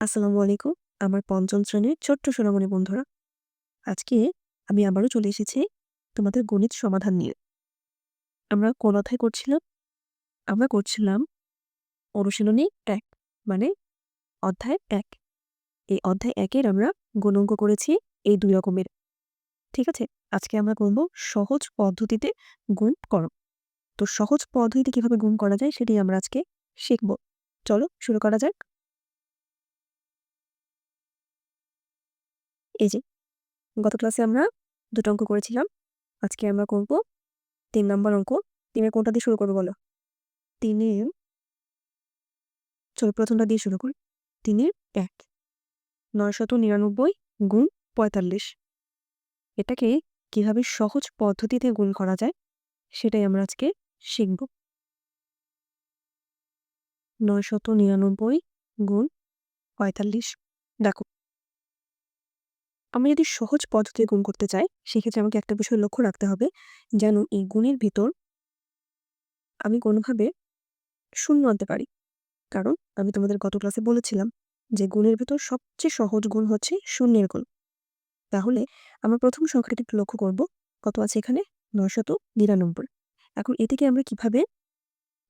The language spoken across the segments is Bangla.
আসসালামু আলাইকুম। আমার ৫ম শ্রেণীর ছোট্ট সোনামণি বন্ধুরা। আজকে আমি আবারও চলে এসেছি তোমাদের গণিত সমাধান নিয়ে। আমরা কোন অধ্যায় করছিলাম? আমরা করছিলাম অনুশীলনী ১ মানে অধ্যায় ১। এই অধ্যায় ১ এর আমরা গুণাঙ্ক করেছি এই ২ রকমের। ঠিক আছে? আজকে আমরা করব সহজ পদ্ধতিতে গুণ করো। তো সহজ পদ্ধতিতে কিভাবে গুণ করা যায় সেটাই আমরা আজকে শিখব। চলো শুরু করা যাক। এই যে গত ক্লাসে আমরা ২ টো অঙ্ক করেছিলাম। আজকে আমরা করব ৩ নাম্বার অঙ্ক। ৩ এর কোনটা দিয়ে শুরু করব বলো? ৩ এর চলো ১ম টা দিয়ে শুরু করি। ৩ এর ১ ৯৯৯ গুণ ৪৫। এটাকে কিভাবে সহজ পদ্ধতিতে গুণ করা যায় সেটাই আমরা আজকে শিখব। ৯৯৯ গুণ ৪৫। দেখো, আমি যদি সহজ পদ্ধতিতে গুণ করতে চাই সেক্ষেত্রে আমাকে একটা বিষয় লক্ষ্য রাখতে হবে যেন এই গুণের ভিতর আমি কোনোভাবে শূন্য আনতে পারি। কারণ আমি তোমাদের গত ক্লাসে বলেছিলাম যে গুণের ভেতর সবচেয়ে সহজ গুণ হচ্ছে শূন্যের গুণ। তাহলে আমরা প্রথম সংখ্যাটি একটু লক্ষ্য করব। কত আছে এখানে? ৯৯৯। এখন এটিকে আমরা কিভাবে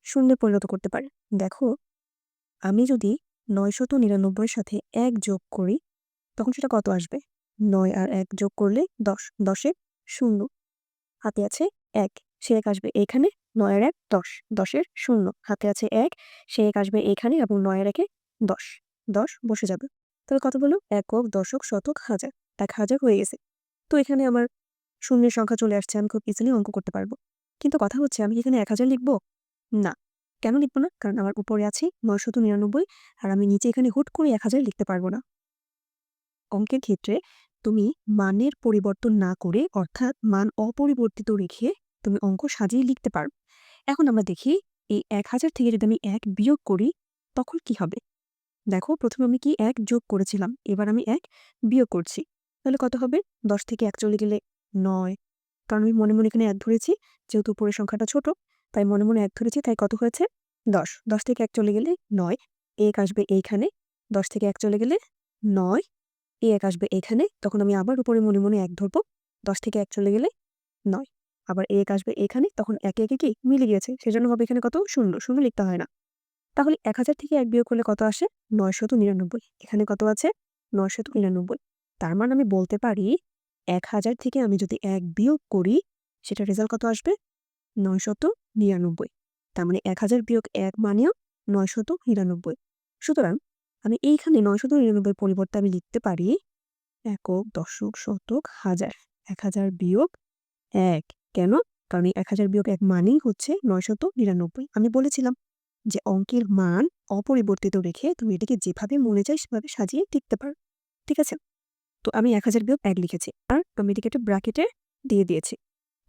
শূন্যে পরিণত করতে পারি? দেখো, আমি যদি ৯৯৯ এর সাথে ১ যোগ করি তখন সেটা কত আসবে? ৯ আর ১ যোগ করলে ১০। ১০ এর ০ হাতে আছে ১, সে ১ আসবে এখানে। ৯ আর ১ ১০, ১০ এর ০ হাতে আছে ১, সে ১ আসবে এখানে এবং ৯ আর ১ এ ১০, ১০ বসে যাবে। তাহলে কত হলো? একক, দশক, শতক, হাজার। ১,০০০ হয়ে গেছে। তো এখানে আমার শূন্যের সংখ্যা চলে আসছে। আমি খুব ইজিলি অঙ্ক করতে পারবো। কিন্তু কথা হচ্ছে আমি কি এখানে ১,০০০ লিখবো? না। কেন লিখব না? কারণ আমার উপরে আছে ৯৯৯ আর আমি নিচে এখানে হুট করে ১,০০০ লিখতে পারবো না। অঙ্কের ক্ষেত্রে তুমি মানের পরিবর্তন না করে অর্থাৎ মান অপরিবর্তিত রেখে তুমি অঙ্ক সাজিয়ে লিখতে পারো। এখন আমরা দেখি এই ১,০০০ থেকে যদি আমি ১ বিয়োগ করি তখন কি হবে? দেখো, প্রথমে আমি কি ১ যোগ করেছিলাম, এবার আমি ১ বিয়োগ করছি। তাহলে কত হবে? ১০ থেকে ১ চলে গেলে ৯। কারণ আমি মনে এখানে ১ ধরেছি, যেহেতু উপরের সংখ্যাটা ছোট তাই মনে ১ ধরেছি, তাই কত হয়েছে? ১০। ১০ থেকে ১ চলে গেলে ৯। ১ আসবে এইখানে। ১০ থেকে ১ চলে গেলে ৯। ১ আসবে এখানে। তখন আমি আবার উপরে মনে ১ ধরব। ১০ থেকে ১ চলে গেলে ৯। আবার ১ আসবে এখানে। তখন একে কি মিলে গিয়েছে। সেজন্য হবে এখানে কত? ০। ০ লিখতে হয় না। তাহলে ১,০০০ থেকে ১ বিয়োগ করলে কত আসে? ৯৯৯। এখানে কত আছে? ৯৯৯। তার মানে আমি বলতে পারি ১,০০০ থেকে আমি যদি ১ বিয়োগ করি সেটার রেজাল্ট কত আসবে? ৯৯৯। তার মানে ১,০০০ বিয়োগ ১ মানেও ৯৯৯। সুতরাং আমি এইখানে ৯৯৯ পরিবর্তে আমি লিখতে পারি একক, দশক, শতক, হাজার। ১,০০০ বিয়োগ ১। কেন? কারণ এই ১,০০০ বিয়োগ ১ মানেই হচ্ছে ৯৯৯। আমি বলেছিলাম যে অঙ্কের মান অপরিবর্তিত রেখে তুমি এটিকে যেভাবে মনে চাই সেভাবে সাজিয়ে লিখতে পারো। ঠিক আছে? তো আমি ১,০০০ বিয়োগ ১ লিখেছি। আর আমি এটিকে একটা ব্র্যাকেটে দিয়ে দিয়েছি।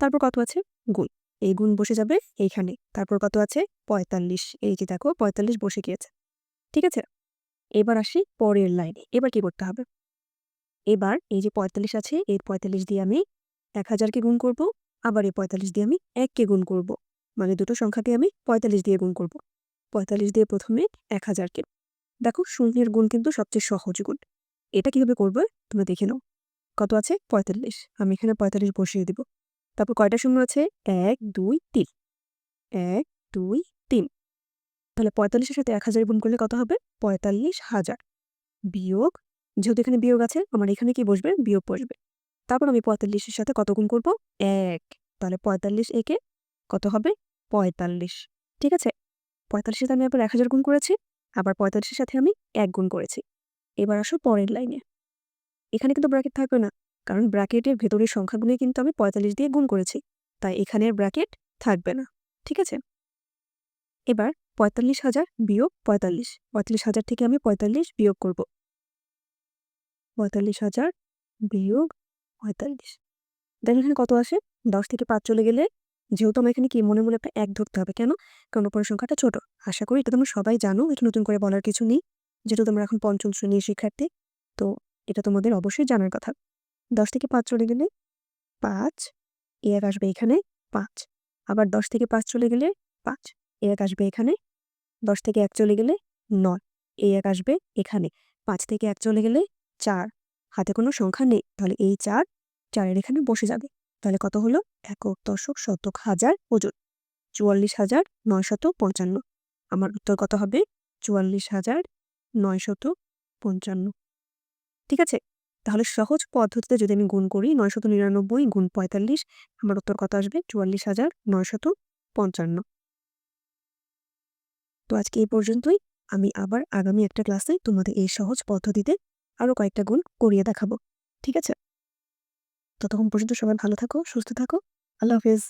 তারপর কত আছে? গুণ। এই গুণ বসে যাবে এইখানে। তারপর কত আছে? ৪৫। এই যে দেখো ৪৫ বসে গিয়েছে। ঠিক আছে? এবার আসি পরের লাইনে। এবার কি করতে হবে? এবার এই যে ৪৫ আছে, এই ৪৫ দিয়ে আমি ১,০০০ কে গুণ করব। আবার এই ৪৫ দিয়ে আমি ১ কে গুণ করব। মানে দুটো সংখ্যাকে আমি ৪৫ দিয়ে গুণ করব। ৪৫ দিয়ে প্রথমে ১,০০০ কে। দেখো, শূন্যের গুণ কিন্তু সবচেয়ে সহজ গুণ। এটা কিভাবে করবে তোমরা দেখে নাও। কত আছে? ৪৫। আমি এখানে ৪৫ বসিয়ে দিব। তারপর কয়টা শূন্য আছে? ১, ২, ৩। ১, ২, ৩। তাহলে ৪৫ এর সাথে ১,০০০ গুণ করলে কত হবে? ৪৫,০০০ বিয়োগ, যেহেতু এখানে বিয়োগ আছে আমার এখানে কি বসবে? বিয়োগ বসবে। তারপর আমি ৪৫ এর সাথে কত গুণ করব? ১। তাহলে ৪৫ একে কত হবে? ৪৫। ঠিক আছে? ৪৫ এর সাথে আমি আবার ১,০০০ গুণ করেছি। আবার ৪৫ এর সাথে আমি ১ গুণ করেছি। এবার আসো পরের লাইনে। এখানে কিন্তু ব্র্যাকেট থাকবে না। কারণ ব্র্যাকেটের ভেতরের সংখ্যাগুলোই কিন্তু আমি ৪৫ দিয়ে গুণ করেছি। তাই এখানে আর ব্র্যাকেট থাকবে না। ঠিক আছে? এবার ৪৫,০০০ বিয়োগ ৪৫। ৪৫,০০০ থেকে আমি ৪৫ বিয়োগ করব। ৪৫,০০০ বিয়োগ ৪৫। দেখো এখানে কত আসে? ১০ থেকে ৫ চলে গেলে, যেহেতু আমার এখানে কি মনে একটা ১ ধরতে হবে। কেন? কারণ উপরের সংখ্যাটা ছোট। আশা করি এটা তোমরা সবাই জানো। এটা নতুন করে বলার কিছু নেই। যেহেতু তোমরা এখন ৫ম শ্রেণীর শিক্ষার্থী। তো এটা তোমাদের অবশ্যই জানার কথা। ১০ থেকে ৫ চলে গেলে ৫, এ ১ আসবে এখানে ৫। আবার ১০ থেকে ৫ চলে গেলে ৫, এ ১ আসবে এখানে। ১০ থেকে ১ চলে গেলে ৯, এ ১ আসবে এখানে। 5 থেকে 1 চলে গেলে 4, হাতে কোনো সংখ্যা নেই, তাহলে এই 4 4-এর এখানে বসে যাবে। তাহলে কত হলো? একক, দশক, শতক, হাজার, অযুত 44,955। আমার উত্তর কত হবে? 44,955। ঠিক আছে? তাহলে সহজ পদ্ধতিতে যদি আমি গুণ করি 999 গুণ 45, আমার উত্তর কত আসবে? 44,955। তো আজকে এই পর্যন্তই। আমি আবার আগামী একটা ক্লাসে তোমাদের এই সহজ পদ্ধতিতে আরো কয়েকটা গুণ করিয়ে দেখাবো। ঠিক আছে? ততক্ষণ পর্যন্ত সবাই ভালো থাকো, সুস্থ থাকো। আল্লাহ হাফেজ।